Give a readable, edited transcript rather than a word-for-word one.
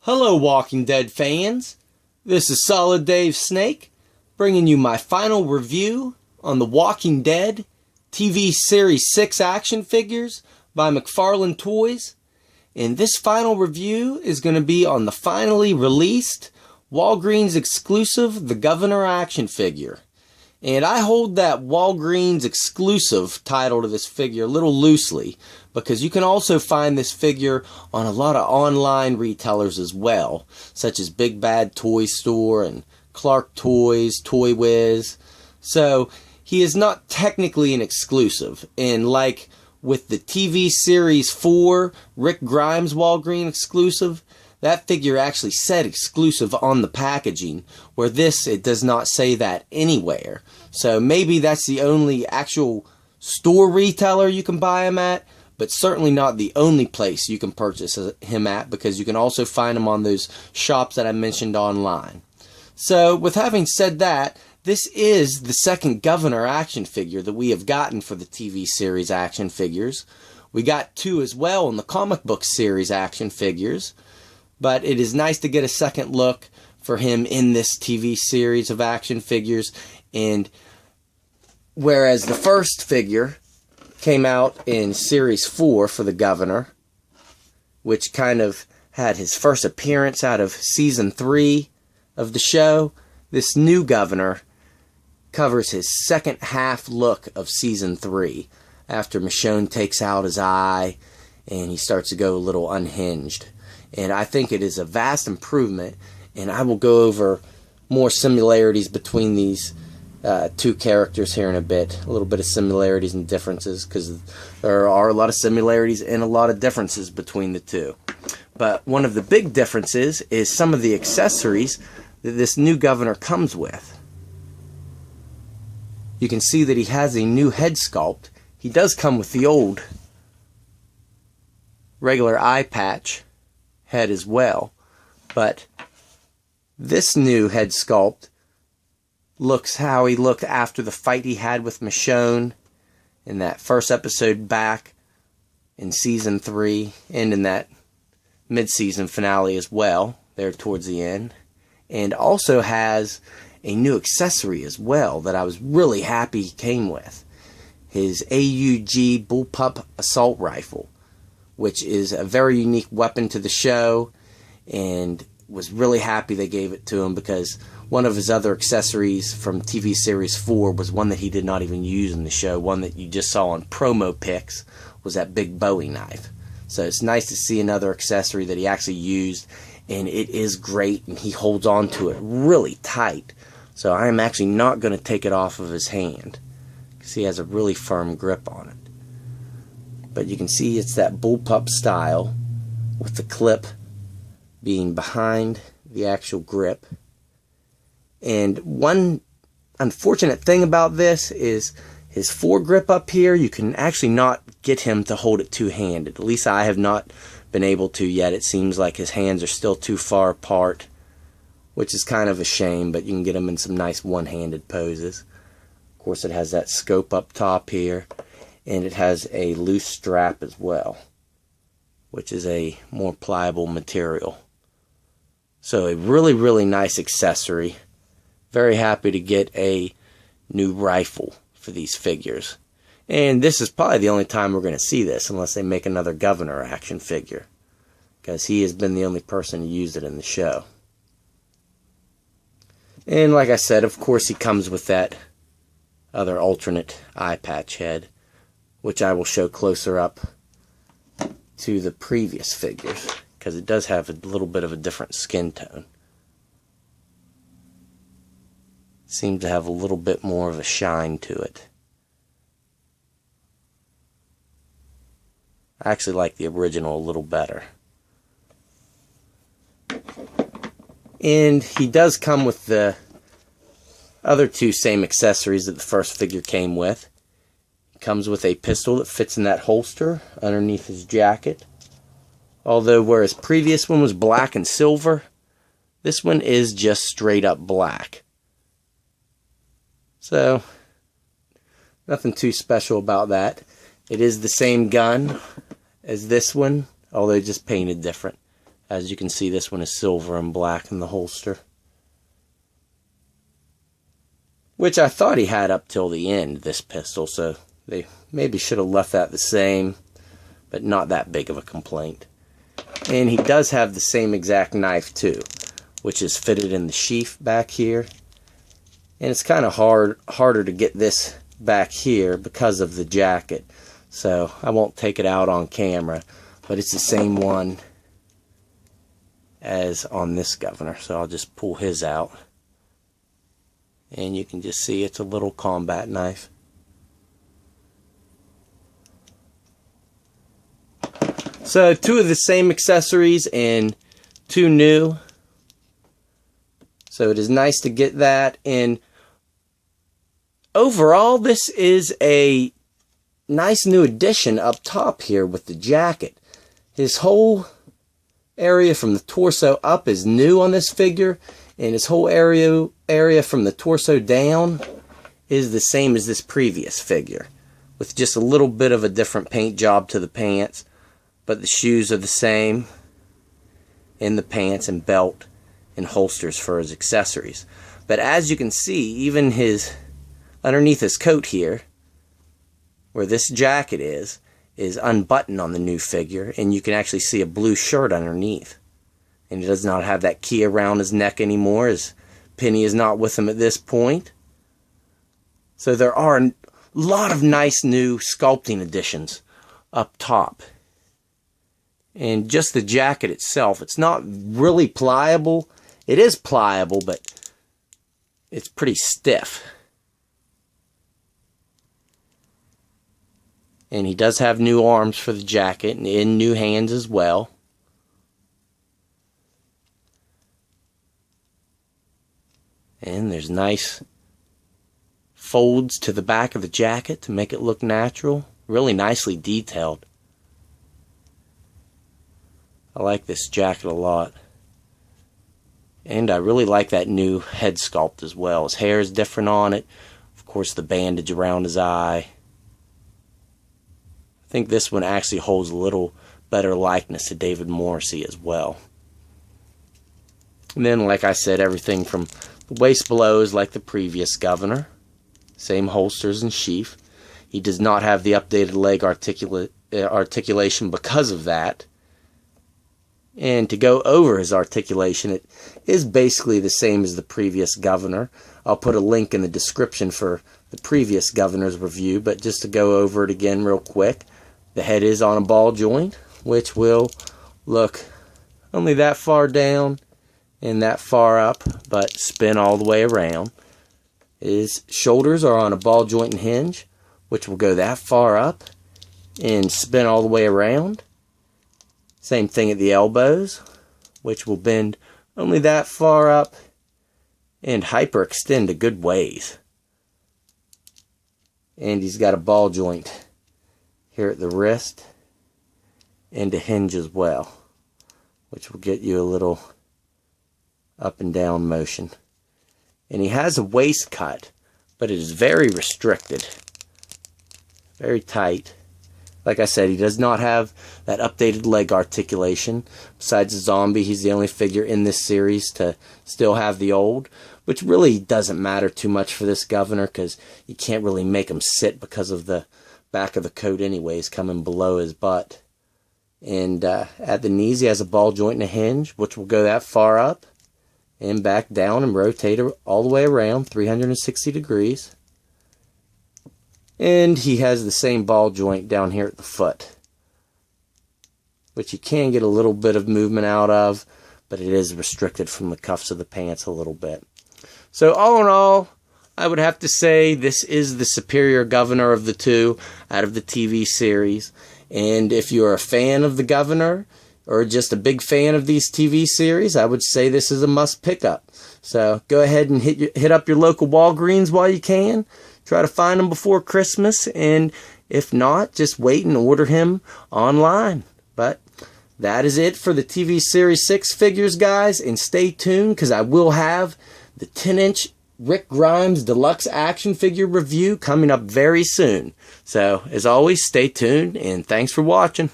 Hello, Walking Dead fans. This is Solid Dave Snake, bringing you my final review on the Walking Dead TV Series 6 action figures by Mcfarlane Toys. And this final review is going to be on the finally released Walgreens exclusive The Governor action figure. And I hold that Walgreens exclusive title to this figure a little loosely, because you can also find this figure on a lot of online retailers as well, such as Big Bad Toy Store and Clark Toys, Toy Wiz. So he is not technically an exclusive, and like with the TV Series 4 Rick Grimes Walgreens exclusive, that figure actually said exclusive on the packaging, where this, it does not say that anywhere. So maybe that's the only actual store retailer you can buy him at, but certainly not the only place you can purchase him at, because you can also find him on those shops that I mentioned online. So with having said that, this is the second Governor action figure that we have gotten for the TV series action figures. We got two as well in the comic book series action figures, but it is nice to get a second look for him in this TV series of action figures. And whereas the first figure came out in Series 4 for the Governor, which kind of had his first appearance out of Season 3 of the show, this new Governor covers his second half look of Season 3, after Michonne takes out his eye and he starts to go a little unhinged. And I think it is a vast improvement, and I will go over more similarities between these two characters here in a bit. A little bit of similarities and differences, because there are a lot of similarities and a lot of differences between the two. But one of the big differences is some of the accessories that this new Governor comes with. You can see that he has a new head sculpt. He does come with the old regular eye patch head as well, but this new head sculpt looks how he looked after the fight he had with Michonne in that first episode back in Season 3, and in that mid-season finale as well, there towards the end. And also has a new accessory as well that I was really happy he came with. His AUG Bullpup Assault Rifle, which is a very unique weapon to the show, and was really happy they gave it to him, because one of his other accessories from TV Series 4 was one that he did not even use in the show. One that you just saw on promo pics was that big Bowie knife. So it's nice to see another accessory that he actually used, and it is great, and he holds on to it really tight. So I am actually not going to take it off of his hand, because he has a really firm grip on it. But you can see it's that bullpup style, with the clip being behind the actual grip. And one unfortunate thing about this is his foregrip up here, you can actually not get him to hold it two-handed. At least I have not been able to yet. It seems like his hands are still too far apart, which is kind of a shame, but you can get him in some nice one-handed poses. Of course, it has that scope up top here, and it has a loose strap as well, which is a more pliable material. So a really, really nice accessory. Very happy to get a new rifle for these figures. And this is probably the only time we're going to see this, unless they make another Governor action figure, because he has been the only person who used it in the show. And like I said, of course he comes with that other alternate eye patch head, which I will show closer up to the previous figures, because it does have a little bit of a different skin tone. Seems to have a little bit more of a shine to it. I actually like the original a little better. And he does come with the other two same accessories that the first figure came with. He comes with a pistol that fits in that holster underneath his jacket. Although where his previous one was black and silver, this one is just straight up black. So, nothing too special about that. It is the same gun as this one, although just painted different. As you can see, this one is silver and black in the holster, which I thought he had up till the end, this pistol, so they maybe should have left that the same, but not that big of a complaint. And he does have the same exact knife too, which is fitted in the sheath back here. And it's kind of harder to get this back here because of the jacket, so I won't take it out on camera, but it's the same one as on this governor, so I'll just pull his out. And you can just see it's a little combat knife. So 2 of the same accessories and 2 new. So it is nice to get that. And overall, this is a nice new addition up top here with the jacket. His whole area from the torso up is new on this figure, and his whole area from the torso down is the same as this previous figure, with just a little bit of a different paint job to the pants, but the shoes are the same, and the pants and belt and holsters for his accessories. But as you can see, even underneath his coat here, where this jacket is unbuttoned on the new figure, and you can actually see a blue shirt underneath. And he does not have that key around his neck anymore, as Penny is not with him at this point. So there are a lot of nice new sculpting additions up top. And just the jacket itself, it's not really pliable. It is pliable, but it's pretty stiff. And he does have new arms for the jacket and new hands as well. And there's nice folds to the back of the jacket to make it look natural. Really nicely detailed. I like this jacket a lot. And I really like that new head sculpt as well. His hair is different on it. Of course, the bandage around his eye. I think this one actually holds a little better likeness to David Morrissey as well. And then, like I said, everything from the waist below is like the previous governor. Same holsters and sheath. He does not have the updated leg articulation because of that. And to go over his articulation, it is basically the same as the previous governor. I'll put a link in the description for the previous governor's review, but just to go over it again real quick, the head is on a ball joint, which will look only that far down and that far up, but spin all the way around. His shoulders are on a ball joint and hinge, which will go that far up and spin all the way around. Same thing at the elbows, which will bend only that far up and hyperextend a good ways. And he's got a ball joint here at the wrist and a hinge as well, which will get you a little up and down motion. And he has a waist cut, but it is very restricted, very tight. Like I said, he does not have that updated leg articulation. Besides the zombie, he's the only figure in this series to still have the old, which really doesn't matter too much for this governor because you can't really make him sit because of the back of the coat anyways, coming below his butt. And at the knees, he has a ball joint and a hinge, which will go that far up and back down and rotate all the way around 360 degrees. And he has the same ball joint down here at the foot, which you can get a little bit of movement out of, but it is restricted from the cuffs of the pants a little bit. So all in all, I would have to say this is the superior governor of the two out of the TV series. And if you're a fan of the governor or just a big fan of these TV series, I would say this is a must pick up. So go ahead and hit up your local Walgreens while you can. Try to find him before Christmas, and if not, just wait and order him online. But that is it for the TV Series 6 figures, guys, and stay tuned because I will have the 10-inch Rick Grimes Deluxe action figure review coming up very soon. So, as always, stay tuned, and thanks for watching.